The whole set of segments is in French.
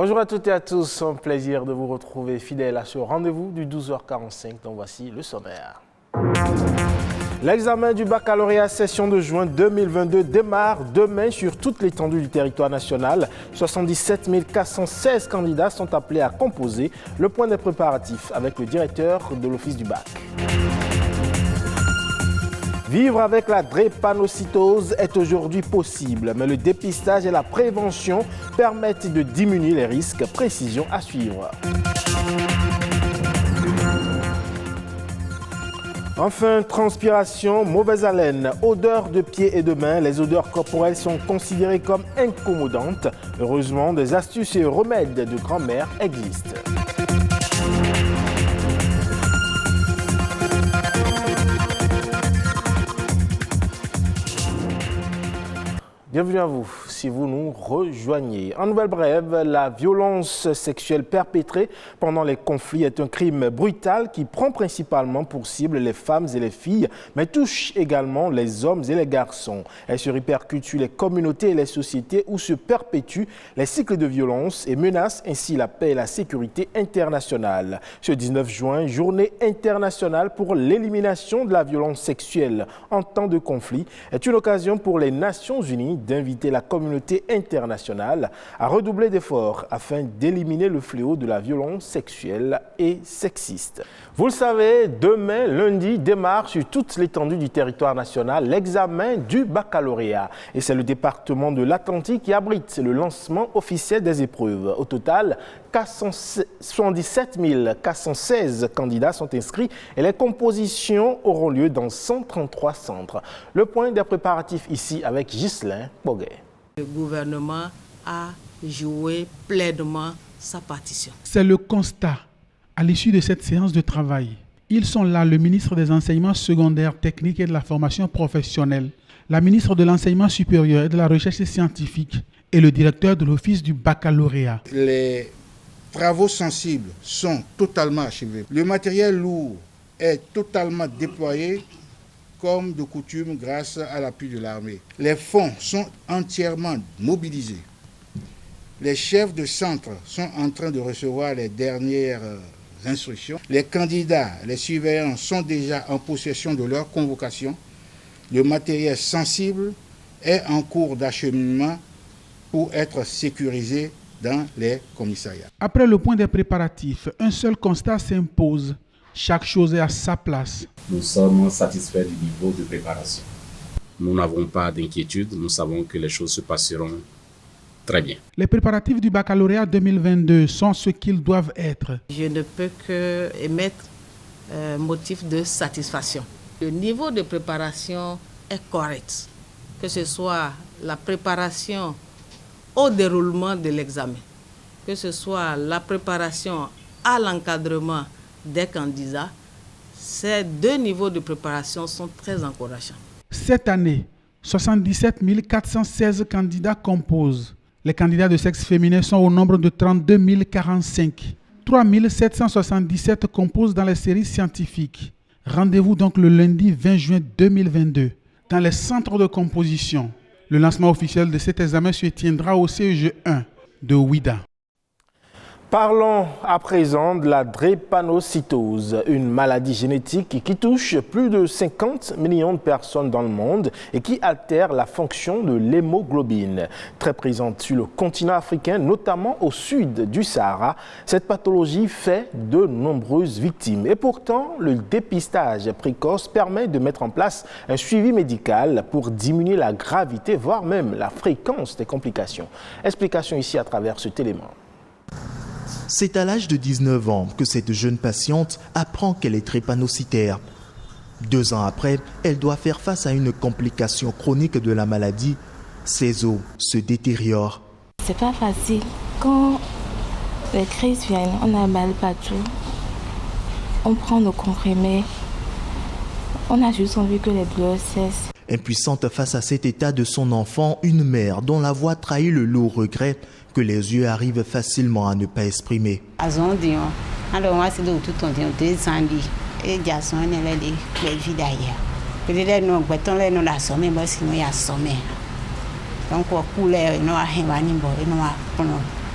Bonjour à toutes et à tous, un plaisir de vous retrouver fidèles à ce rendez-vous du 12h45, donc voici le sommaire. L'examen du baccalauréat session de juin 2022 démarre demain sur toute l'étendue du territoire national. 77 416 candidats sont appelés à composer le point des préparatifs avec le directeur de l'office du bac. Vivre avec la drépanocytose est aujourd'hui possible, mais le dépistage et la prévention permettent de diminuer les risques. Précision à suivre. Enfin, transpiration, mauvaise haleine, odeur de pieds et de mains. Les odeurs corporelles sont considérées comme incommodantes. Heureusement, des astuces et remèdes de grand-mère existent. Bienvenue à vous, si vous nous rejoignez. En nouvelle brève, la violence sexuelle perpétrée pendant les conflits est un crime brutal qui prend principalement pour cible les femmes et les filles, mais touche également les hommes et les garçons. Elle se répercute sur les communautés et les sociétés où se perpétuent les cycles de violence et menace ainsi la paix et la sécurité internationale. Ce 19 juin, journée internationale pour l'élimination de la violence sexuelle en temps de conflit, est une occasion pour les Nations Unies d'inviter la communauté internationale à redoubler d'efforts afin d'éliminer le fléau de la violence sexuelle et sexiste. Vous le savez, demain, lundi, démarre sur toute l'étendue du territoire national l'examen du baccalauréat. Et c'est le département de l'Atlantique qui abrite le lancement officiel des épreuves. Au total, 77 416 candidats sont inscrits et les compositions auront lieu dans 133 centres. Le point des préparatifs ici avec Ghislain Boguet. Le gouvernement a joué pleinement sa partition. C'est le constat à l'issue de cette séance de travail. Ils sont là, le ministre des Enseignements secondaires, techniques et de la formation professionnelle, la ministre de l'Enseignement supérieur et de la recherche scientifique et le directeur de l'office du baccalauréat. Les travaux sensibles sont totalement achevés. Le matériel lourd est totalement déployé comme de coutume grâce à l'appui de l'armée. Les fonds sont entièrement mobilisés. Les chefs de centre sont en train de recevoir les dernières instructions. Les candidats, les surveillants sont déjà en possession de leur convocation. Le matériel sensible est en cours d'acheminement pour être sécurisé dans les commissariats. Après le point des préparatifs, un seul constat s'impose. Chaque chose est à sa place. Nous sommes satisfaits du niveau de préparation. Nous n'avons pas d'inquiétude. Nous savons que les choses se passeront très bien. Les préparatifs du baccalauréat 2022 sont ce qu'ils doivent être. Je ne peux que émettre motif de satisfaction. Le niveau de préparation est correct, que ce soit la préparation au déroulement de l'examen, que ce soit la préparation à l'encadrement des candidats. Ces deux niveaux de préparation sont très encourageants. Cette année, 77 416 candidats composent. Les candidats de sexe féminin sont au nombre de 32 045. 3 777 composent dans les séries scientifiques. Rendez-vous donc le lundi 20 juin 2022 dans les centres de composition. Le lancement officiel de cet examen se tiendra au CEG 1 de Ouida. Parlons à présent de la drépanocytose, une maladie génétique qui touche plus de 50 millions de personnes dans le monde et qui altère la fonction de l'hémoglobine. Très présente sur le continent africain, notamment au sud du Sahara, cette pathologie fait de nombreuses victimes. Et pourtant, le dépistage précoce permet de mettre en place un suivi médical pour diminuer la gravité, voire même la fréquence des complications. Explication ici à travers cet élément. C'est à l'âge de 19 ans que cette jeune patiente apprend qu'elle est drépanocytaire. 2 ans après, elle doit faire face à une complication chronique de la maladie. Ses os se détériorent. C'est pas facile. Quand les crises viennent, on a mal partout. On prend nos comprimés. On a juste envie que les douleurs cessent. Impuissante face à cet état de son enfant, une mère dont la voix trahit le lourd regret que les yeux arrivent facilement à ne pas exprimer.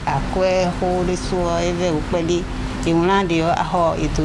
Après, le soir, il va au palais. Et on a dit, ah, et tout,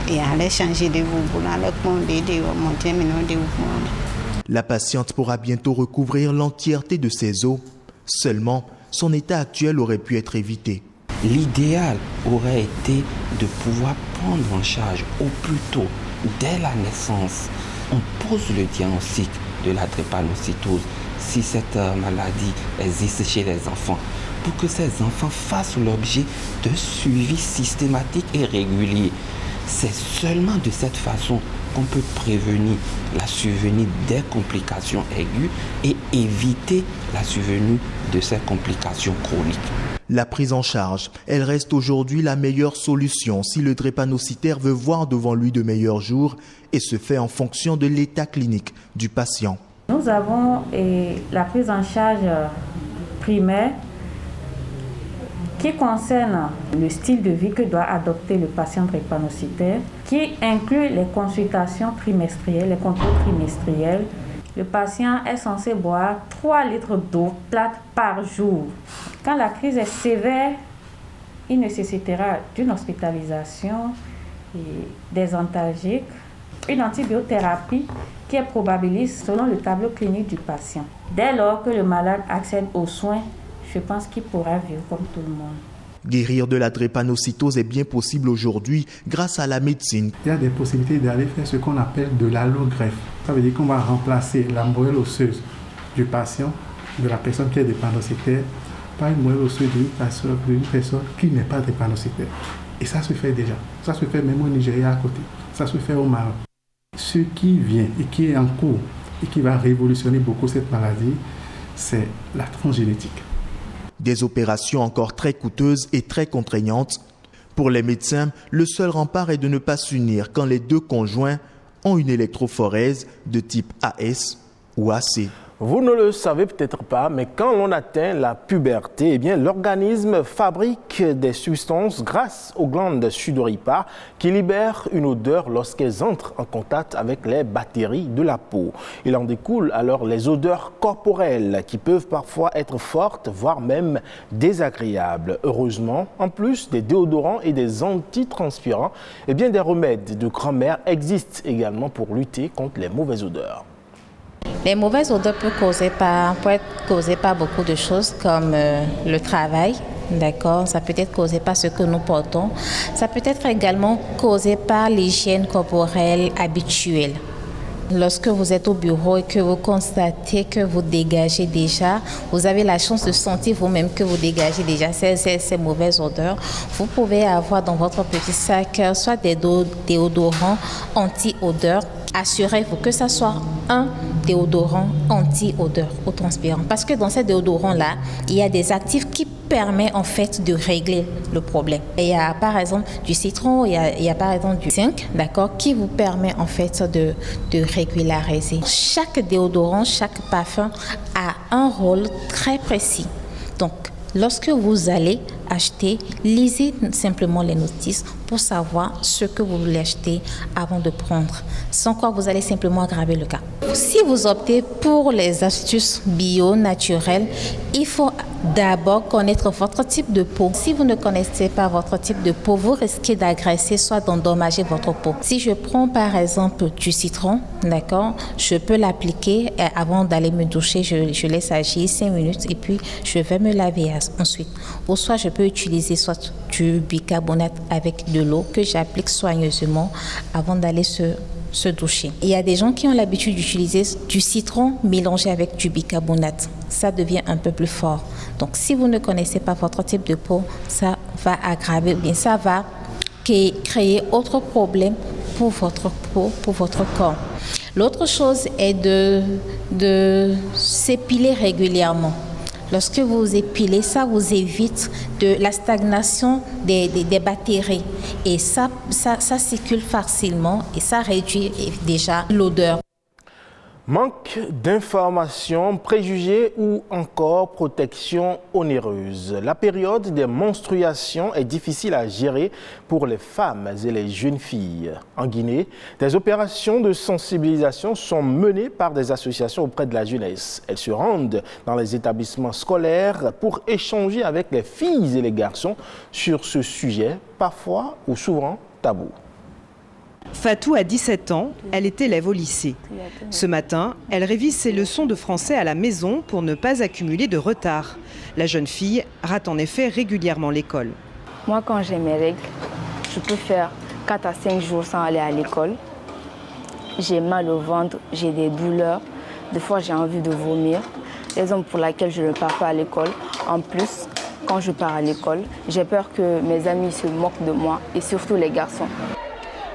et allait changer de vous, pour aller commander de monter, mais non de vous. La patiente pourra bientôt recouvrir l'entièreté de ses os. Seulement, son état actuel aurait pu être évité. L'idéal aurait été de pouvoir prendre en charge au plus tôt, dès la naissance. On pose le diagnostic de la drépanocytose si cette maladie existe chez les enfants, pour que ces enfants fassent l'objet de suivi systématique et régulier. C'est seulement de cette façon qu'on peut prévenir la survenue des complications aiguës et éviter la survenue de ces complications chroniques. La prise en charge, elle reste aujourd'hui la meilleure solution si le drépanocytaire veut voir devant lui de meilleurs jours et se fait en fonction de l'état clinique du patient. Nous avons la prise en charge primaire qui concerne le style de vie que doit adopter le patient drépanocytaire, qui inclut les consultations trimestrielles, les contrôles trimestriels. Le patient est censé boire 3 litres d'eau plate par jour. Quand la crise est sévère, il nécessitera d'une hospitalisation, des antalgiques, une antibiothérapie qui est probabiliste selon le tableau clinique du patient. Dès lors que le malade accède aux soins, je pense qu'il pourra vivre comme tout le monde. Guérir de la drépanocytose est bien possible aujourd'hui grâce à la médecine. Il y a des possibilités d'aller faire ce qu'on appelle de l'allogreffe. Ça veut dire qu'on va remplacer la moelle osseuse du patient, de la personne qui est drépanocytaire, par une moelle osseuse d'une personne qui n'est pas drépanocytaire. Et ça se fait déjà. Ça se fait même au Nigeria à côté. Ça se fait au Maroc. Ce qui vient et qui est en cours et qui va révolutionner beaucoup cette maladie, c'est la transgénétique. Des opérations encore très coûteuses et très contraignantes. Pour les médecins, le seul rempart est de ne pas s'unir quand les deux conjoints ont une électrophorèse de type AS ou AC. Vous ne le savez peut-être pas, mais quand l'on atteint la puberté, eh bien, l'organisme fabrique des substances grâce aux glandes sudoripares qui libèrent une odeur lorsqu'elles entrent en contact avec les bactéries de la peau. Il en découle alors les odeurs corporelles qui peuvent parfois être fortes, voire même désagréables. Heureusement, en plus des déodorants et des antitranspirants, eh bien, des remèdes de grand-mère existent également pour lutter contre les mauvaises odeurs. Les mauvaises odeurs peuvent être causées par beaucoup de choses comme le travail, d'accord. Ça peut être causé par ce que nous portons. Ça peut être également causé par l'hygiène corporelle habituelle. Lorsque vous êtes au bureau et que vous constatez que vous dégagez déjà, vous avez la chance de sentir vous-même que vous dégagez déjà ces mauvaises odeurs. Vous pouvez avoir dans votre petit sac soit des déodorants anti-odeur. Assurez-vous que ça soit un déodorant anti-odeur ou transpirant. Parce que dans ces déodorants-là, il y a des actifs qui permettent en fait de régler le problème. Et il y a par exemple du citron, il y a par exemple du zinc, d'accord, qui vous permet en fait de régulariser. Chaque déodorant, chaque parfum a un rôle très précis. Donc, lorsque vous allez acheter, lisez simplement les notices pour savoir ce que vous voulez acheter avant de prendre. Sans quoi vous allez simplement aggraver le cas. Si vous optez pour les astuces bio, naturelles, il faut d'abord connaître votre type de peau. Si vous ne connaissez pas votre type de peau, vous risquez d'agresser, soit d'endommager votre peau. Si je prends par exemple du citron, d'accord, je peux l'appliquer avant d'aller me doucher, je laisse agir 5 minutes et puis je vais me laver ensuite. Ou soit je peux utiliser soit du bicarbonate avec de l'eau que j'applique soigneusement avant d'aller se doucher. Il y a des gens qui ont l'habitude d'utiliser du citron mélangé avec du bicarbonate. Ça devient un peu plus fort. Donc, si vous ne connaissez pas votre type de peau, ça va aggraver, ou bien ça va créer autre problème pour votre peau, pour votre corps. L'autre chose est de s'épiler régulièrement. Lorsque vous épilez, ça vous évite de la stagnation des bactéries. Et ça circule facilement et ça réduit déjà l'odeur. Manque d'informations, préjugés ou encore protection onéreuse. La période des menstruations est difficile à gérer pour les femmes et les jeunes filles. En Guinée, des opérations de sensibilisation sont menées par des associations auprès de la jeunesse. Elles se rendent dans les établissements scolaires pour échanger avec les filles et les garçons sur ce sujet, parfois ou souvent tabou. Fatou a 17 ans, elle est élève au lycée. Ce matin, elle révise ses leçons de français à la maison pour ne pas accumuler de retard. La jeune fille rate en effet régulièrement l'école. Moi, quand j'ai mes règles, je peux faire 4 à 5 jours sans aller à l'école. J'ai mal au ventre, j'ai des douleurs. Des fois, j'ai envie de vomir. Raison pour laquelle je ne pars pas à l'école. En plus, quand je pars à l'école, j'ai peur que mes amis se moquent de moi et surtout les garçons.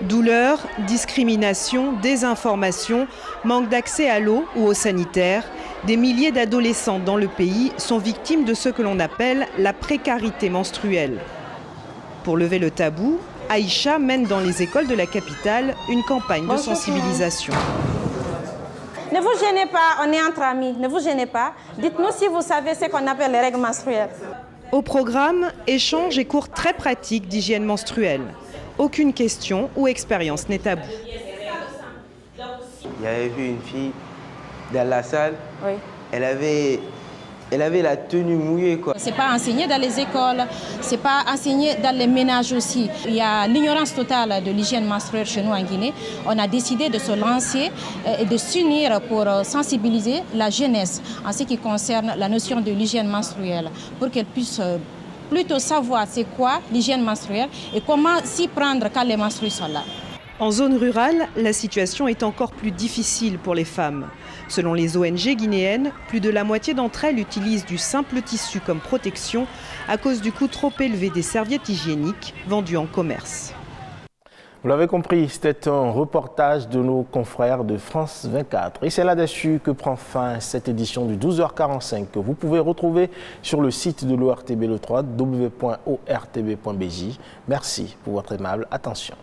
Douleur, discrimination, désinformation, manque d'accès à l'eau ou aux sanitaires. Des milliers d'adolescents dans le pays sont victimes de ce que l'on appelle la précarité menstruelle. Pour lever le tabou, Aïcha mène dans les écoles de la capitale une campagne de sensibilisation. Ne vous gênez pas, on est entre amis, ne vous gênez pas. Dites-nous si vous savez ce qu'on appelle les règles menstruelles. Au programme, échanges et cours très pratiques d'hygiène menstruelle. Aucune question ou expérience n'est tabou. J'avais vu une fille dans la salle, oui. elle avait la tenue mouillée, quoi. C'est pas enseigné dans les écoles, c'est pas enseigné dans les ménages aussi. Il y a l'ignorance totale de l'hygiène menstruelle chez nous en Guinée. On a décidé de se lancer et de s'unir pour sensibiliser la jeunesse en ce qui concerne la notion de l'hygiène menstruelle, pour qu'elle puisse plutôt savoir c'est quoi l'hygiène menstruelle et comment s'y prendre quand les menstrues sont là. En zone rurale, la situation est encore plus difficile pour les femmes. Selon les ONG guinéennes, plus de la moitié d'entre elles utilisent du simple tissu comme protection à cause du coût trop élevé des serviettes hygiéniques vendues en commerce. Vous l'avez compris, c'était un reportage de nos confrères de France 24. Et c'est là-dessus que prend fin cette édition du 12h45 que vous pouvez retrouver sur le site de l'ORTB, le www.ortb.bj. Merci pour votre aimable attention.